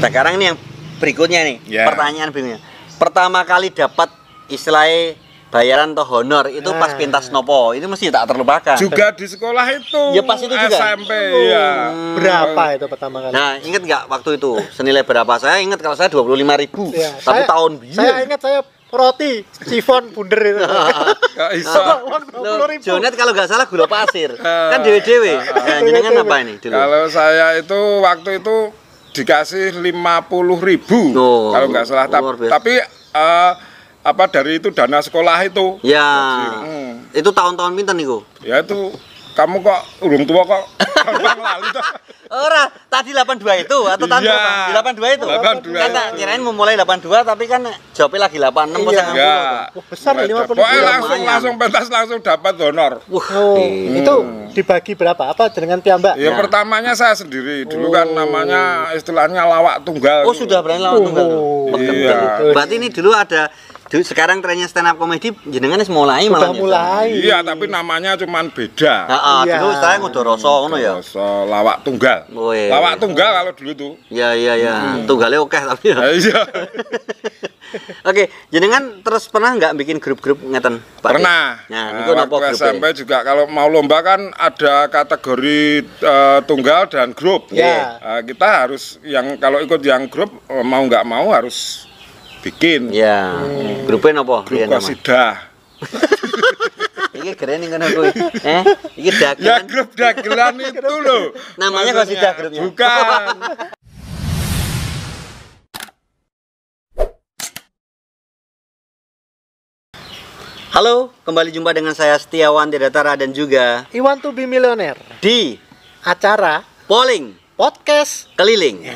Sekarang ini yang berikutnya nih, pertanyaan berikutnya. Pertama kali dapat istilahnya bayaran atau honor itu pas pentas nopo, itu mesti tak terlupakan. Juga di sekolah itu. Ya pas itu juga. SMP ya. Berapa itu pertama kali? Nah, ingat nggak waktu itu senilai berapa? Saya ingat kalau saya 25.000. Ya, tapi tahun biyen. Saya ingat saya roti sifon bunder itu. Gak iso. Jonet kalau nggak salah gula pasir. Kan dewe-dewe. Nah, jenengan apa ini dulu? Kalau saya itu waktu itu dikasih 50.000. Oh, kalau nggak salah. Tapi apa dari itu dana sekolah itu? Ya. Itu tahun-tahun pinten niku? Ya itu kamu kok urung tua kok gampang lali toh. Ora, tadi 82 itu atau tahun berapa? 82 itu. 82. Kan tak kirain mau mulai 82 tapi kan jawabnya lagi 86 pas yang besar 50. Pokoknya langsung pentas langsung dapat honor. Itu dibagi berapa? Apa dengan piyambak? Ya pertamanya saya sendiri. Dulu kan namanya istilahnya lawak tunggal. Oh, sudah berani lawak tunggal. Iya. Berarti ini dulu ada sekarang trennya stand up comedy jenengan wis mulai malah. Mulai. Iya, tapi namanya cuman beda. Heeh, dulu saya Ngudoroso ngono ya. Lawak tunggal. Lawak tunggal kalau dulu tuh. Iya. Tunggalnya oke tapi. Iya. Oke, jenengan terus pernah nggak bikin grup-grup ngeten, Pak? Pernah. Nah, niku napa grup? SMP juga kalau mau lomba kan ada kategori tunggal dan grup. Kita harus kalau ikut yang grup mau nggak mau harus bikin. Ya. Grupnya apa? Grup Qasidah. Iki keren ngono kuwi. Iki dagelan. Ya grup dagelan itu loh. Namanya Qasidah grupnya. Bukan. Halo, kembali jumpa dengan saya Setiawan Tidatara dan juga Iwan to be millionaire di acara Polling podcast Keliling.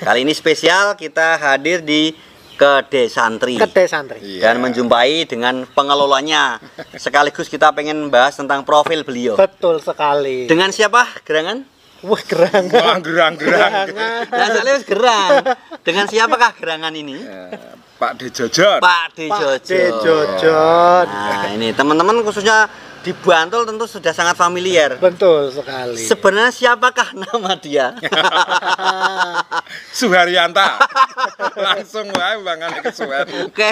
Kali ini spesial kita hadir di Kedai Santri. Dan menjumpai dengan pengelolanya. Sekaligus kita pengen bahas tentang profil beliau. Betul sekali. Dengan siapa? Gerangan? Wah, gerangan. Gerang. Nah, soalnya gerang. Dengan siapakah gerangan ini? Pak D. Jojon. Pak D. Jojon. Nah, ini teman-teman khususnya di Bantul tentu sudah sangat familiar. Betul sekali. Sebenarnya siapakah nama dia? Suharyanta. Langsung wae bangane kesuwen. Oke,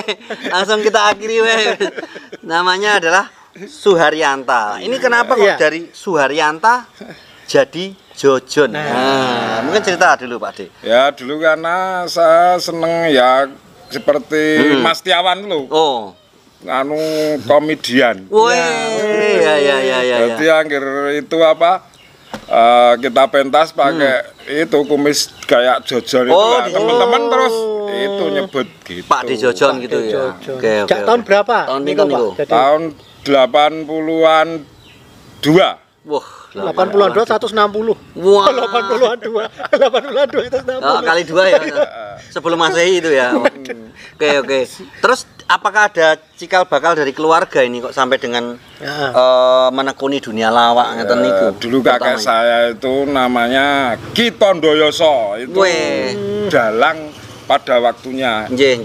langsung kita akhiri wae. Namanya adalah Suharyanta. Ini kenapa kok dari Suharyanta jadi Jojon? Nah, mungkin cerita dulu Pak D. Ya, dulu karena saya seneng ya seperti Mas Tiawan lu. Oh. Anu komedian. Woi, ya. Jadi akhir itu apa? Kita pentas pakai itu kumis kayak Jojon itu teman-teman terus itu nyebut gitu. Pak D. Jojon gitu ya. Oke. Tahun berapa? Tahun niku. Tahun 80-an 2. Wah, 80-an 2 160. Wah, 80-an 2. 80-an 2 itu 60. Oh, kali 2 ya. Sebelum Masehi itu ya. Oke. Terus apakah ada cikal bakal dari keluarga ini kok sampai dengan menekuni dunia lawak ngeten niku? Dulu kakek saya itu namanya Ki Tondoyoso. Itu dalang pada waktunya. Nggih.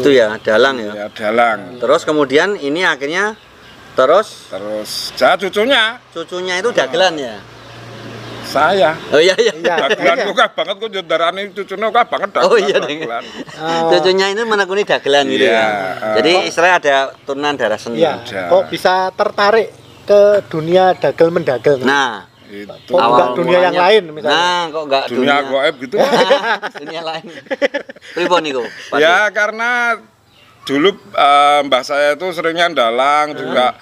Itu ya, dalang ya. Ya, dalang. Terus kemudian ini akhirnya terus saya cucunya itu dagelan ya. Saya. Oh iya. Dagelan kok banget kok ndarani cucune kok banget dagelan. Oh iya. Cucunya itu menekuni dagelan gitu ya. Jadi istilahnya ada turunan darah seni. Kok bisa tertarik ke dunia dagel mendagel? Nah, kok enggak dunia yang lain misalnya? Nah, kok enggak dunia gaib gitu. Dunia lain. Pripun niku? Ya karena dulu mbah saya itu seringnya dalang juga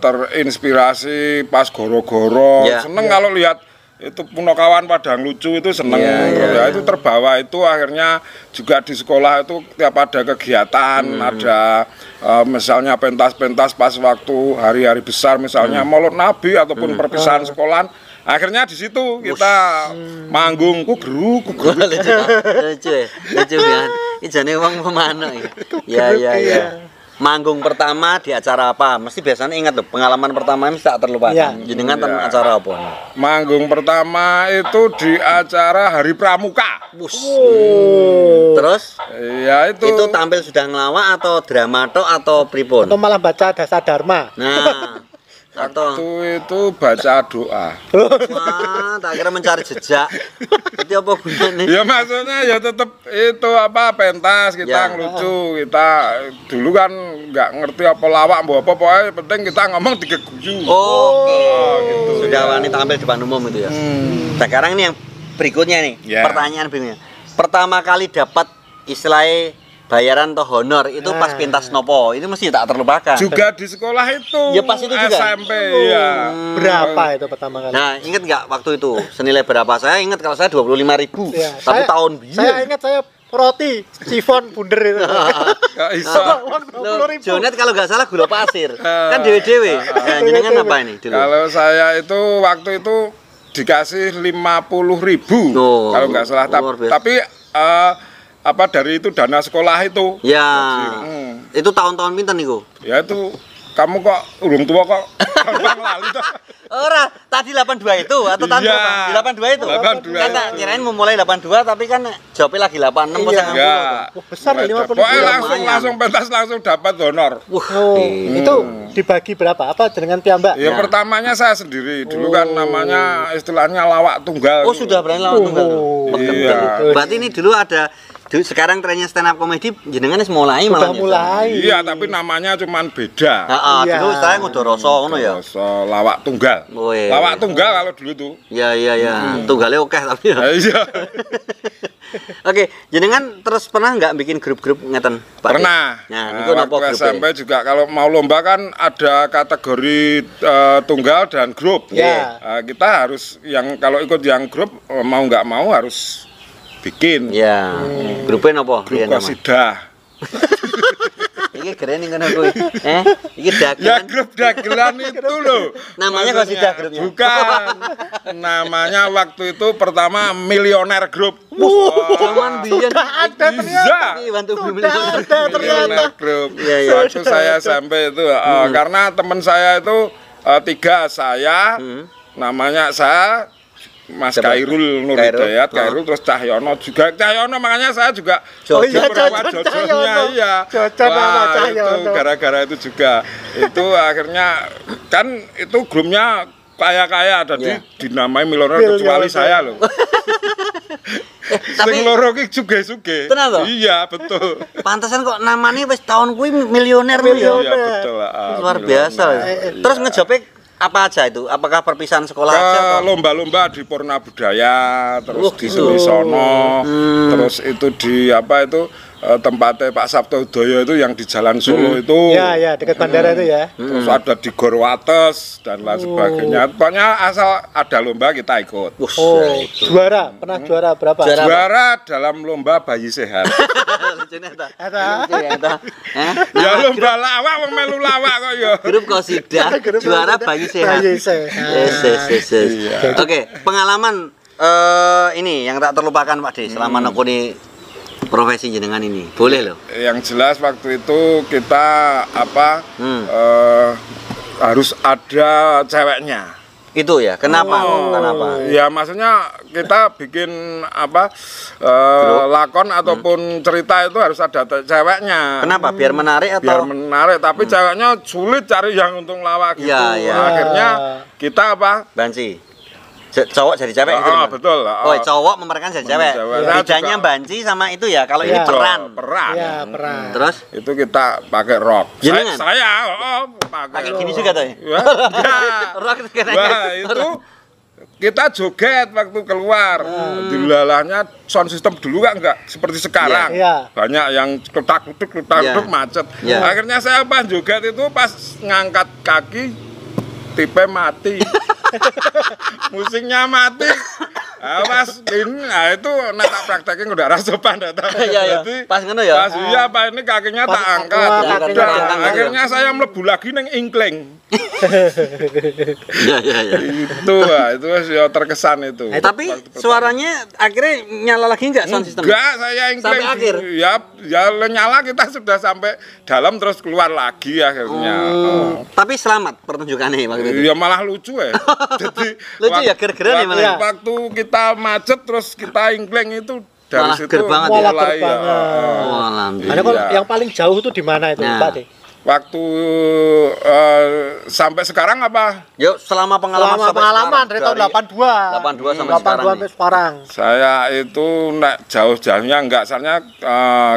terinspirasi pas goro-goro. Seneng kalau lihat itu Punakawan Padang lucu itu seneng. Ya itu terbawa itu akhirnya juga di sekolah itu tiap ada kegiatan ada misalnya pentas-pentas pas waktu hari-hari besar misalnya Maulid Nabi ataupun perpisahan sekolahan. Akhirnya di situ kita manggung kugeru. Lucu ya. Ini jane wong pemana ya. Ya. Manggung pertama di acara apa? Mesti biasanya ingat loh, pengalaman pertama mesti tak terlupakan. Jenengan acara apa? Manggung pertama itu di acara Hari Pramuka. Terus? Ya itu. Itu tampil sudah ngelawak atau drama atau pripun? Atau malah baca Dasa Dharma. Nah. Atau itu baca doa. wah, tak kira mencari jejak. Itu apa gunanya? Ya maksudnya ya tetap itu apa pentas kita Ya. ngelucu, kita dulu kan nggak ngerti apa lawak apa pokoknya penting kita ngomong tiga guyu. Oke. gitu, Sudah ya. wanita tampil di depan umum itu ya. Sekarang ini yang berikutnya nih, Ya. pertanyaan berikutnya. Pertama kali dapat istilahnya bayaran atau honor itu pas pentas nopo, itu mesti tak terlupakan. Juga di sekolah itu. Ya, pas itu juga? SMP ya. Berapa itu pertama kali? Nah, ingat nggak waktu itu senilai berapa? Saya ingat kalau saya 25.000. Ya, Tapi tahun saya ingat saya roti sifon bunder itu. Nggak bisa. Uang Loh, 20.000. Jonet kalau nggak salah gula pasir. Kan dewe-dewe. Nah, jenengan apa ini dulu? Kalau saya itu waktu itu dikasih 50.000 Oh, kalau nggak salah. luar biasa. Tapi apa dari itu dana sekolah itu. Ya. Hmm. Itu tahun-tahun pinten niku? Ya itu kamu kok urung tua kok gampang lali toh. Ora, tadi 82 itu atau tahun Iya. berapa? Di 82 itu. 82. Kan tak kirain mau mulai 82 tapi kan jawabnya lagi 86 Iya. pas Ya. Wah, besar ya, 50.000. Pokoknya Lumayan. langsung pentas langsung dapat honor. Wah, Oh, itu dibagi berapa? Apa dengan piyambak? Ya pertamanya saya sendiri. Dulu kan namanya istilahnya lawak tunggal. oh sudah berani lawan tunggal. Oh, iya. Berarti ini dulu ada sekarang trennya stand up comedy jenengan wis mulai Sudah malah. mulai. Iya, tapi namanya cuman beda. Heeh, Iya. dulu saya ngudoroso ngono ya. So, lawak tunggal. Oh, iya. Lawak tunggal kalau dulu tuh. Iya iya iya. Tunggalnya oke tapi ya. Iya. Oke, jenengan terus pernah nggak bikin grup-grup ngeten? Pak? Pernah. Nah, Nah, niku napa waktu grupnya? SMP juga kalau mau lomba kan ada kategori tunggal dan grup. Ya. Kita harus yang kalau ikut yang grup mau nggak mau harus bikin Ya. Grupnya napa? grup Riyen nama? kosidah. Iki keren nih kan aku. Iki Ya dagelan. grup dagelan itu loh. Namanya Maksudnya, kosidah grupnya. Bukan. Namanya waktu itu pertama milioner grup. Zaman biyen Ada Bisa. iki bantu beli Sudah ada ternyata. Milioner grup. Iya, iya. Waktu saya SMP itu karena teman saya itu tiga saya namanya saya Mas Siapa? Kairul Nur Kairul. Hidayat, Kairul terus Cahyono juga. Cahyono makanya saya juga Oh iya, beberapa Jojon jojonnya Cahyono. iya. Jojon sama Wah, Cahyono. itu gara-gara itu juga. Itu akhirnya kan itu grupnya kaya-kaya ada Iya. dinamai milioner kecuali Milioner. saya loh. tapi Sing loro ki suge-suge. Tenan toh? Iya, betul. pantesan kok namanya wis tahun kuwi milioner kuwi ya. Iya, betul. Luar biasa. Terus ngejope apa aja itu? Apakah perpisahan sekolah aja Ke atau? lomba-lomba di Purna Budaya, terus Oh, di gitu. Sulisono, terus itu di apa itu tempatnya Pak Sabto Udoyo itu yang di Jalan Solo itu. Ya, ya, dekat bandara itu ya. Terus ada di Gorwates dan lain sebagainya. Pokoknya asal ada lomba kita ikut. Wus, Oh, ya itu. juara. Pernah juara berapa? Juara. Juara dalam lomba bayi sehat. Lucune ta. Ada. Lucu ya ta. Ya lomba lawak wong melu lawak kok ya. Grup Kosidah juara bayi sehat. Bayi sehat. Yes. Iya. Oke, pengalaman ini yang tak terlupakan Pak De selama nekuni profesi jenengan ini. Boleh loh. Yang jelas waktu itu kita apa harus ada ceweknya. Itu ya. Kenapa? Kenapa? Ya maksudnya kita bikin apa lakon ataupun cerita itu harus ada ceweknya. Kenapa? Biar menarik Biar atau menarik, tapi ceweknya sulit cari yang untung lawak gitu. Iya, iya. Akhirnya kita apa? banci? Cowok jadi cewek gitu. Ah, Bang? betul. Oh, cowok memerankan jadi cewek. cewek. Bedanya Juga- banci sama itu ya. Kalau ini Iya. peran. Peran. Ya, peran. Terus Itu kita pakai rok. Jenengan? Saya pakai gini juga tuh. Ya? Ya, enggak. Rok sekarang. Wah, itu kita joget waktu keluar. Dilalahnya sound system dulu kan enggak seperti sekarang. Iya. Banyak yang kletak-kletuk macet. Iya. Akhirnya saya pas joget itu pas ngangkat kaki tipe mati. Musiknya mati. Pas ini, nah itu nak tak praktekin udah rasa pandai. Iya. Pas ngono ya? Pas iya apa ini kakinya tak angkat. wah, Udah. kakinya diangkat. Akhirnya saya mlebu lagi neng ingkling. Iya. Itu ya terkesan itu. Tapi suaranya akhirnya nyala lagi nggak sound system? Enggak, saya ingkling. Sampai akhir? Ya nyala kita sudah sampai dalam terus keluar lagi akhirnya. Tapi selamat pertunjukannya waktu itu. Ya malah lucu ya. Jadi Lucu ya, ger-geran ya malah. Waktu kita macet terus kita ingkling itu dari Malah situ ger banget ya. mulai Malah ger banget. Oh, alhamdulillah. Ada kok Iya. yang paling jauh itu di mana itu, Nah. Pak De? waktu sampai sekarang apa? Yuk, selama pengalaman Selama sampai pengalaman sekarang, dari tahun 82. 82 sampai 82 sekarang. sampai sekarang. Saya itu jauh-jauhnya enggak, soalnya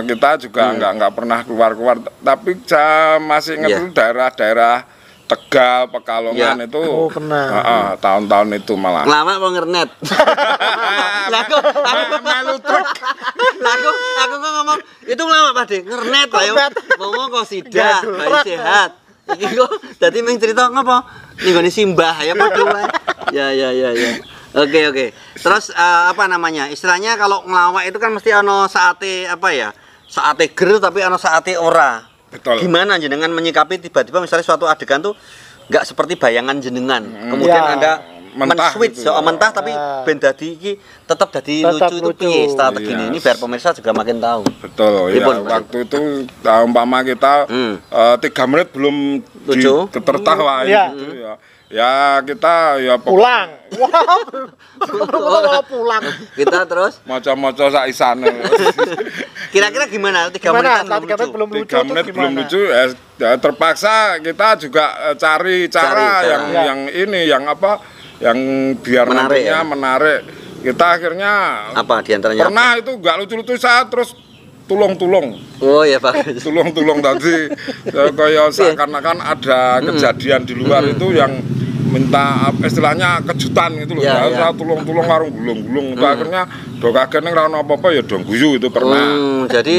kita juga enggak pernah keluar-keluar. Tapi saya masih ingat Iya. itu daerah-daerah Tegal, Pekalongan Iya. itu. Oh, pernah. Tahun-tahun itu malah. Lama apa ngernet? Lah aku Melu truk. lah aku kok ngomong itu lama Pak De, ngernet ayo. Ngomong kok sida, Jadul. bayi sehat. Iki kok dadi ming cerita ngopo? Ninggone simbah ya padha wae. Ya. Oke. Terus apa namanya? Istilahnya kalau ngelawak itu kan mesti ono saate apa ya? Saate ger tapi ono saate ora. Betul. Gimana jenengan menyikapi tiba-tiba misalnya suatu adegan tuh nggak seperti bayangan jenengan. Kemudian Ya. ada Mentah men-switch gitu. soal mentah tapi ben dadi iki tetap dadi Tetap lucu itu lucu. piye strategi Iya. ini biar pemirsa juga makin tahu. Betul ya. Pripun, Pak? Waktu itu umpama kita 3 menit belum Lucu. tertawain Iya. gitu ya. Ya kita ya Pulang. Wah, pulang. Kita terus maca-maca sak isane. kira-kira gimana? 3 Gimana? menitan Saat 3 menit belum lucu. 3 terus menit belum gimana? lucu ya terpaksa kita juga cari cara Cari yang cara. yang ini yang apa yang biar Menarik, nantinya ya? menarik. Kita akhirnya Apa diantaranya? pernah itu nggak lucu-lucu saya terus tulung-tulung Oh ya Pak. tulung-tulung tadi kayak seakan-akan ada kejadian di luar itu yang minta istilahnya kejutan gitu loh. Ya, Ya, ya. saya tulung-tulung warung gulung-gulung itu akhirnya do kaget ning ra ono apa-apa ya do guyu itu pernah. Jadi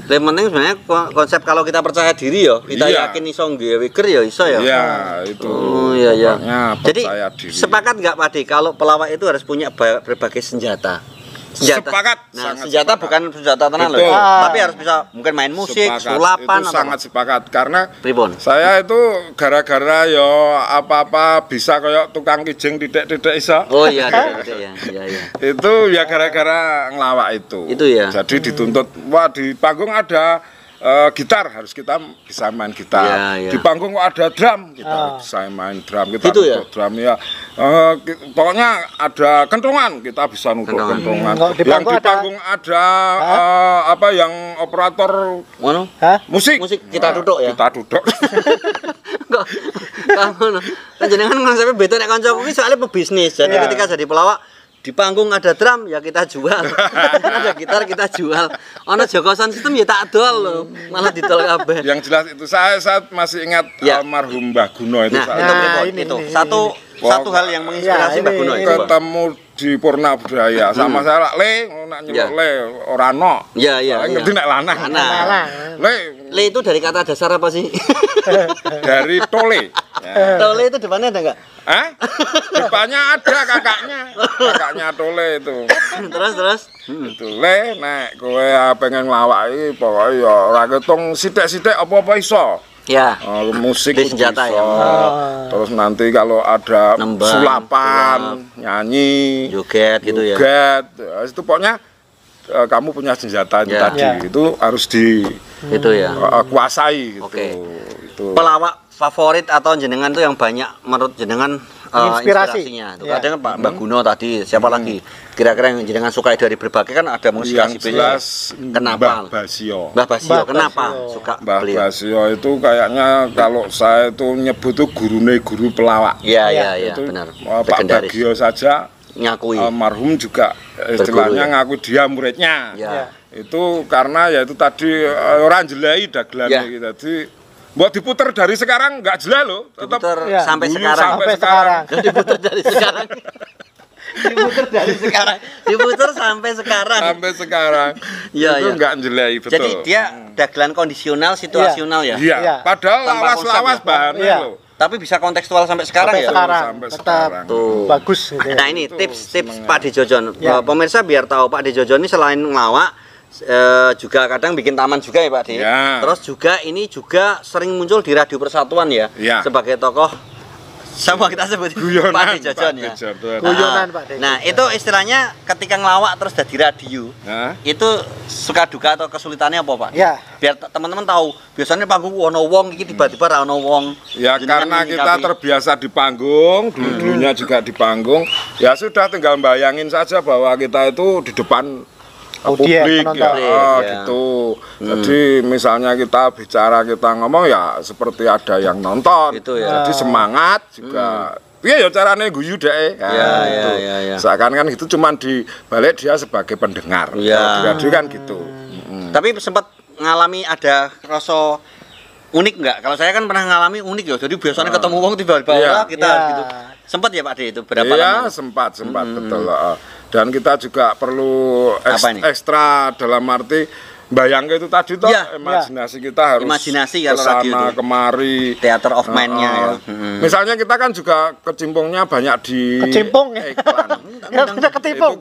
yang penting sebenarnya konsep kalau kita percaya diri ya, kita Iya. yakin iso nggawe wiger ya iso ya. Iya, itu. Oh iya. Pokoknya Jadi percaya diri. sepakat nggak Pak De kalau pelawak itu harus punya berbagai senjata? Sepakat, Nah, sangat senjata sepakat. bukan senjata tenan loh. Betul. Tapi harus bisa mungkin main musik, Sepakat. sulapan itu atau sangat sepakat karena pripun? saya itu gara-gara yo apa-apa bisa kayak tukang kijing titik-titik iso. Oh iya, iya. Itu ya gara-gara ngelawak itu. Itu ya. Jadi dituntut, wah di panggung ada gitar, harus kita bisa main gitar. Ya. Di panggung kok ada drum, kita harus bisa main drum. Kita Gitu ya? nutuk drum ya. Pokoknya ada kentongan, kita bisa nutuk kentongan. Kalau di Yang panggung di ada- panggung ada apa yang operator Ngono? Hah? musik. Musik kita duduk ya? Kita duduk. Kok ngono. Kan jenengan konsepnya beda nek kancaku iki soalnya pebisnis. Jadi Iya. ketika jadi pelawak di panggung ada drum ya kita jual. Ada gitar kita jual. Ono Joko Sound System ya tak dol loh. Malah didol kabeh. Yang jelas itu saya masih ingat Ya. almarhum Mbah Guno itu. Nah, saya itu Nah, pripun? ini, Itu ini. satu hal yang menginspirasi Ya, Mbak ini, Guno ini. itu. Pak. ketemu di Purna Budaya sama saya le nak nyeluk Ya. le ora no. Iya. Saya ngerti nek lanang. Lanang. Le Le itu dari kata dasar apa sih? dari tole. Ya. Tole itu depannya ada enggak? Hah? Depannya ada kakaknya. Kakaknya tole itu. Terus. Itu le nek kowe pengen nglawak iki pokoke ya ora ketung sithik-sithik apa-apa iso. Ya. Musik Di kudu senjata iso. ya. Terus nanti kalau ada Nembang, sulapan, nyanyi, Joget gitu ya. joget, itu pokoknya kamu punya senjata itu Ya. tadi Ya. itu harus Itu ya. kuasai gitu. Oke. Itu. Pelawak favorit atau jenengan tuh yang banyak menurut jenengan Inspirasi. inspirasinya. Tuh, Ya. kadang Pak Mbak Guno tadi, siapa lagi? Kira-kira yang jenengan sukai dari berbagai kan ada musik Yang jelas Kenapa? Mbah Basio. Mbah Basio, Mbah kenapa Basio. suka Mbah beliau? Basio itu kayaknya kalau saya itu nyebut itu guru pelawak. Iya, Ya. Itu benar. Pak Legendaris. Bagio saja Nyakui. almarhum juga istilahnya ya? ngaku dia muridnya. Ya. Itu karena ya itu tadi orang jelai dagelan Ya. gitu. Jadi buat diputer dari sekarang nggak jelas loh, tetap Diputer Ya. sampai bunyi sekarang. sampai Sampai sekarang. sekarang. Diputer dari sekarang. Diputer dari sekarang. Diputer sampai sekarang. Sampai sekarang. Iya, Itu iya. nggak jelai betul. Jadi dia dagelan kondisional, situasional ya. Iya, Iya. padahal Tanpa lawas-lawas konsep ya? bahannya Iya. loh. Tapi bisa kontekstual sampai sekarang Sampai ya. sekarang Sampai tetap sekarang. Tuh. bagus gitu ya. Nah ini Itu tips-tips seneng Pak De Jojon. Ya. Pemirsa biar tahu Pak De Jojon ini selain ngelawak juga kadang bikin taman juga ya Pak De. Ya. Terus juga ini juga sering muncul di Radio Persatuan ya. Ya. Sebagai tokoh sama kita sebut Guyonan Pak De Jojon Pak ya. De Jojon. Guyonan, Pak De Nah Jojon. itu istilahnya ketika ngelawak terus dari radio Nah, itu suka duka atau kesulitannya apa Pak? Ya. Biar teman-teman tahu. Biasanya panggung ono wong iki tiba-tiba ra ono wong. ya Jenengan karena kita menyikapi. terbiasa di panggung, dulunya juga di panggung, ya sudah tinggal bayangin saja bahwa kita itu di depan publik ya, ya. gitu. Jadi misalnya kita bicara, kita ngomong ya seperti ada yang nonton. Gitu ya. Jadi semangat juga. Iya ya caranya guyu deh. Gitu. Ya. Seakan kan itu cuman di balik dia sebagai pendengar. Ya. Kalau di radio kan gitu. Tapi sempat ngalami ada rasa unik nggak? Kalau saya kan pernah ngalami unik ya. Jadi biasanya ketemu wong tiba-tiba kita gitu. Sempat ya Pak De itu berapa lama? Iya, sempat betul. Dan kita juga perlu ekstra dalam arti bayang itu tadi toh, imajinasi kita harus kesana kemari, theater of mind-nya ya. Misalnya kita kan juga kecimpungnya banyak di Kecimpung ya? iklan. Ketimpung.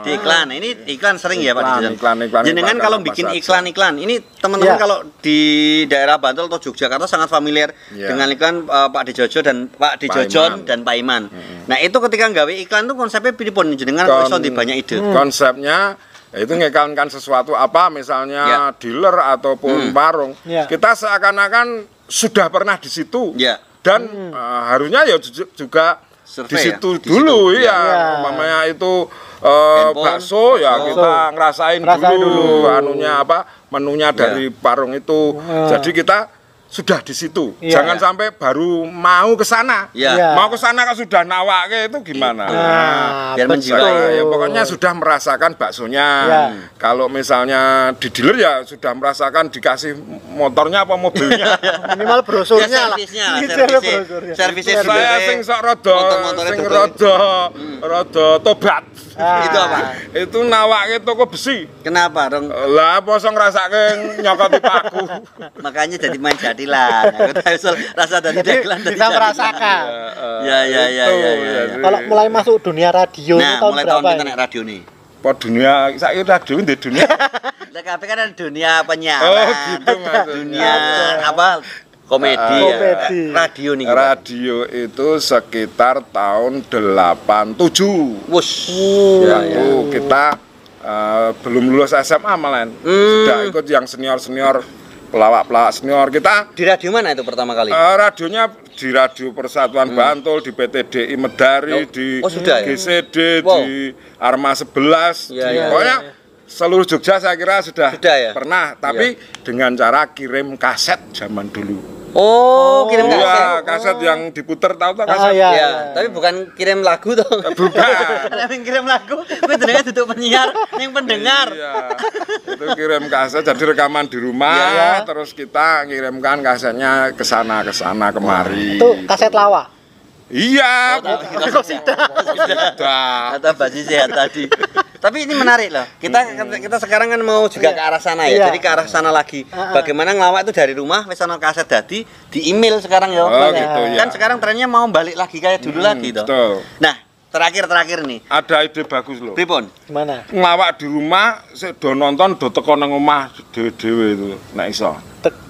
Di iklan. Ini iklan sering ya Pak Iklan. Jenengan kalau bikin iklan-iklan, ini teman-teman kalau di daerah Bantul atau Yogyakarta sangat familiar dengan iklan Pak Dijojo dan Pak Dijojon dan Pak Iman. Nah itu ketika nggawe iklan tuh konsepnya pripun jenengan kok iso di banyak ide? Konsepnya itu ngiklankan sesuatu apa misalnya dealer ataupun warung, kita seakan-akan sudah pernah di situ dan harusnya ya juga di situ dulu ya. Umpamanya itu bakso ya kita ngerasain dulu anunya menunya dari warung itu. Jadi kita sudah di situ. Jangan sampai baru mau ke sana. Mau ke sana kan sudah nawake itu gimana? Biar menjiwai. Ya pokoknya sudah merasakan baksonya. Kalau misalnya di dealer ya sudah merasakan dikasih motornya apa mobilnya. Minimal brosurnya lah. Servisnya saya sing sok rada tobat. Itu apa? Itu nawake toko besi. Kenapa dong? Lah poso ngrasake nyokoti paku. Makanya jadi main jadilan. Aku tahu rasa dari dagelan bisa merasakan. Ya. Kalau mulai masuk dunia radio nah, tahun mulai berapa? tahun kita naik radio nih. Dunia saiki radio di dunia. Lah kabeh kan ada dunia penyiaran. Oh, gitu maksudnya. Dunia komedi. Radio nih. Radio itu sekitar tahun 87. Wus. Kita belum lulus SMA malah. Sudah ikut yang senior-senior, pelawak-pelawak senior. Kita di radio mana itu pertama kali? Radionya di Radio Persatuan Bantul, di PTDI Medari, di GCD, di Arma 11. Pokoknya seluruh Jogja saya kira sudah pernah, tapi dengan cara kirim kaset zaman dulu. Oh, kirim kaset. Kaset yang diputer tahu kaset. Tapi bukan kirim lagu toh. Bukan. Yang kirim lagu, kuwi jenenge duduk penyiar ning pendengar. Iya. Itu kirim kaset jadi rekaman di rumah, terus kita kirimkan kasetnya ke sana kemari. Itu kaset lawak. Iya, Atau baju sehat tadi. Tapi ini menarik loh. Kita sekarang kan mau juga ke arah sana ya. Jadi ke arah sana lagi. Bagaimana ngelawak itu dari rumah wis ana kaset dadi di email sekarang ya. Gitu, kan sekarang trennya mau balik lagi kayak dulu lagi toh. Nah, terakhir nih. Ada ide bagus loh. Pripun? Gimana? Ngelawak di rumah, do nonton do teko nang omah dhewe-dhewe itu. Nek iso.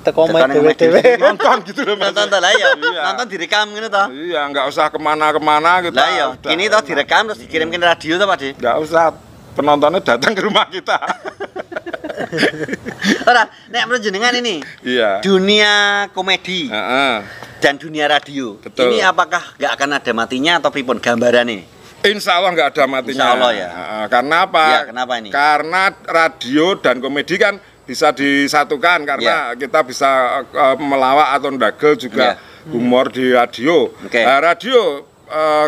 Teko omah dhewe-dhewe. Nonton gitu loh. Nonton lah ya. Nonton direkam ngene toh. Iya, enggak usah kemana-kemana gitu. Lah iya, ini toh direkam terus dikirimkin radio toh Pak De. Enggak usah. Penontonnya datang ke rumah kita. Ora, nek menurut jenengan ini. Dunia komedi. Dan dunia radio. Betul. Ini apakah nggak akan ada matinya atau pripun gambarannya? Insya Allah nggak ada matinya. Insya Allah ya. Karena apa? Kenapa ini? Karena radio dan komedi kan bisa disatukan karena kita bisa melawak atau ndagel juga humor di radio. Radio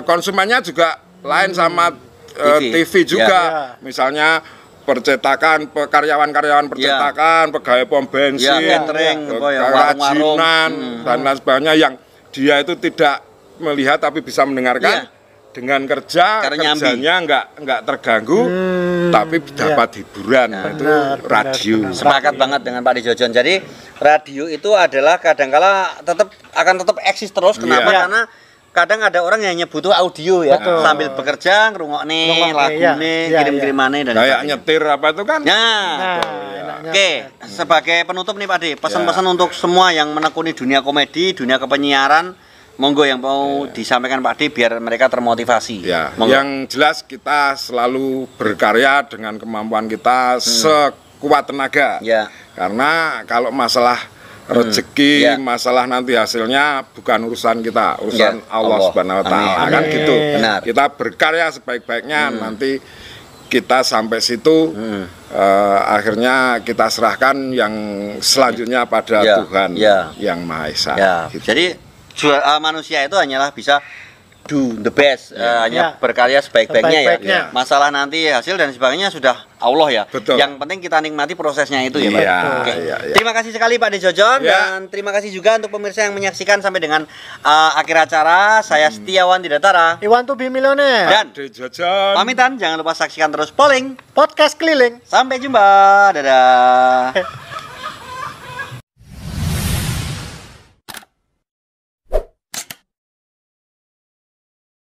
konsumennya juga lain sama TV juga. Misalnya percetakan, karyawan-karyawan percetakan, pegawai pom bensin, kerajinan dan lain sebagainya yang dia itu tidak melihat tapi bisa mendengarkan dengan kerjanya nggak terganggu tapi dapat hiburan. Itu radio. Sepakat banget dengan Pak Dijojon. Jadi radio itu adalah kadangkala akan tetap eksis terus. Kenapa? Karena kadang ada orang yang hanya butuh audio ya. Sambil bekerja ngrungokne lagune, kirim-kirimane dan kayak nyetir apa itu kan. Oke, sebagai penutup nih Pak De, pesan-pesan untuk semua yang menekuni dunia komedi, dunia kepenyiaran, monggo yang mau disampaikan Pak De biar mereka termotivasi. Yang jelas kita selalu berkarya dengan kemampuan kita sekuat tenaga. Karena kalau masalah rezeki, masalah nanti hasilnya bukan urusan kita, urusan Allah Subhanahu wa taala kan gitu. Benar. Kita berkarya sebaik-baiknya nanti kita sampai situ akhirnya kita serahkan yang selanjutnya pada Tuhan yang Maha Esa. Gitu. Jadi manusia itu hanyalah bisa do the best, hanya berkarya sebaik-baiknya ya. Masalah nanti hasil dan sebagainya sudah Allah ya. Betul. Yang penting kita nikmati prosesnya itu ya, Pak. Oke. Iya. Terima kasih sekali Pak Dejojon dan terima kasih juga untuk pemirsa yang menyaksikan sampai dengan akhir acara. Saya Setiawan Didatara. Iwan to be millionaire. Dan Dejojon. pamitan, jangan lupa saksikan terus Polling Podcast keliling. Sampai jumpa. Dadah.